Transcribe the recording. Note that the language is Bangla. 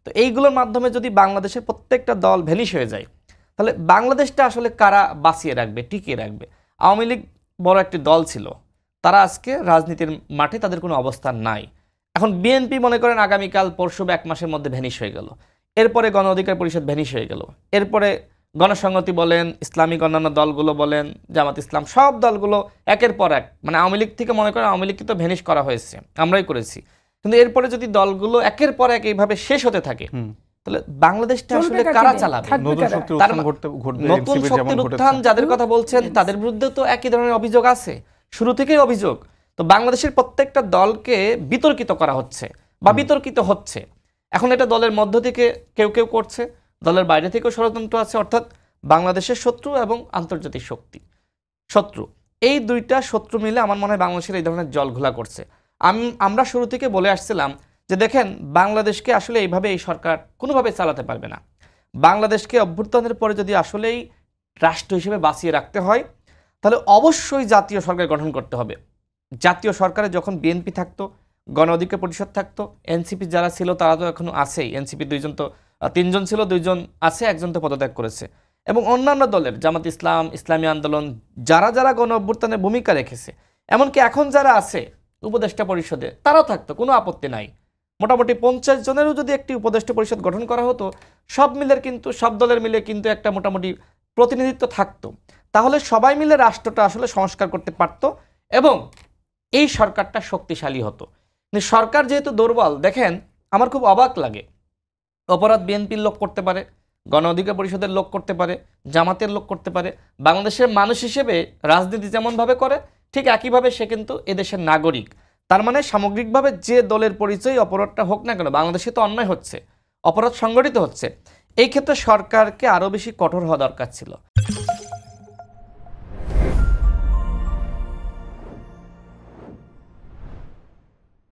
তো এইগুলোর মাধ্যমে যদি বাংলাদেশের প্রত্যেকটা দল ভ্যানিশ হয়ে যায়, তাহলে বাংলাদেশটা আসলে কারা বাঁচিয়ে রাখবে, টিকিয়ে রাখবে? আওয়ামী লীগ বড় একটি দল ছিল, তারা আজকে রাজনীতির মাঠে তাদের কোনো অবস্থান নাই। এখন বিএনপি মনে করেন আগামীকাল পরশু বা 1 মাসের মধ্যে ভ্যানিশ হয়ে গেল, এরপরে গণ অধিকার পরিষদ ভ্যানিশ হয়ে গেল, এরপরে গণসংহতি বলেন, ইসলামিক অন্যান্য দলগুলো বলেন, জামাত ইসলাম, সব দলগুলো একের পর এক, মানে আওয়ামী লীগ থেকে মনে করেন আওয়ামী লীগকে তো ভ্যানিশ করা হয়েছে, আমরাই করেছি, কিন্তু এরপরে যদি দলগুলো একের পর এক এইভাবে শেষ হতে থাকে, তাহলে বাংলাদেশটা আসলে কারা চালাবে? নতুন শক্তির উত্থান যাদের কথা বলছেন তাদের বিরুদ্ধে তো একই ধরনের অভিযোগ আছে, শুরু থেকেই অভিযোগ। তো বাংলাদেশের প্রত্যেকটা দলকে বিতর্কিত করা হচ্ছে বা বিতর্কিত হচ্ছে। এখন এটা দলের মধ্য থেকে কেউ কেউ করছে, দলের বাইরে থেকেও ষড়যন্ত্র আছে, অর্থাৎ বাংলাদেশের শত্রু এবং আন্তর্জাতিক শত্রু, এই দুইটা শত্রু মিলে আমার মনে হয় বাংলাদেশের এই ধরনের জলঘোলা করছে। আমরা শুরু থেকে বলে আসছিলাম যে দেখেন, বাংলাদেশকে আসলে এইভাবে এই সরকার কোনোভাবে চালাতে পারবে না। বাংলাদেশকে অভ্যুত্থানের পরে যদি আসলেই রাষ্ট্র হিসেবে বাঁচিয়ে রাখতে হয়, তাহলে অবশ্যই জাতীয় সরকার গঠন করতে হবে। জাতীয় সরকারে যখন বিএনপি থাকতো, গণ অধিকার পরিষদ থাকতো, এনসিপি যারা ছিল তারা তো এখনো আছেই, এনসিপি 3জন ছিল, 2জন আছে, 1জন তো পদত্যাগ করেছে, এবং অন্যান্য দলের জামাত ইসলাম, ইসলামী আন্দোলন, যারা গণ অভ্যুত্থানে ভূমিকা রেখেছে, এমনকি এখন যারা আছে উপদেষ্টা পরিষদে, তারাও থাকতো, কোনো আপত্তি নাই। মোটামুটি 50 জনেরও যদি একটি উপদেষ্টা পরিষদ গঠন করা হতো, সব দলের মিলে কিন্তু একটা মোটামুটি প্রতিনিধিত্ব থাকতো, তাহলে সবাই মিলে রাষ্ট্রটা আসলে সংস্কার করতে পারতো এবং এই সরকারটা শক্তিশালী হতো। কিন্তু সরকার যেহেতু দুর্বল, দেখেন আমার খুব অবাক লাগে, অপরাধ বিএনপির লোক করতে পারে, গণ অধিকার পরিষদের লোক করতে পারে, জামাতের লোক করতে পারে, বাংলাদেশের মানুষ হিসেবে রাজনীতি যেমনভাবে করে ঠিক একইভাবে সে কিন্তু এদেশের নাগরিক। তার মানে সামগ্রিকভাবে যে দলের পরিচয় অপরাধটা হোক না কেন, বাংলাদেশে তো অন্যায় হচ্ছে, অপরাধ সংগঠিত হচ্ছে, এই ক্ষেত্রে সরকারকে আরও বেশি কঠোর হওয়া দরকার ছিল।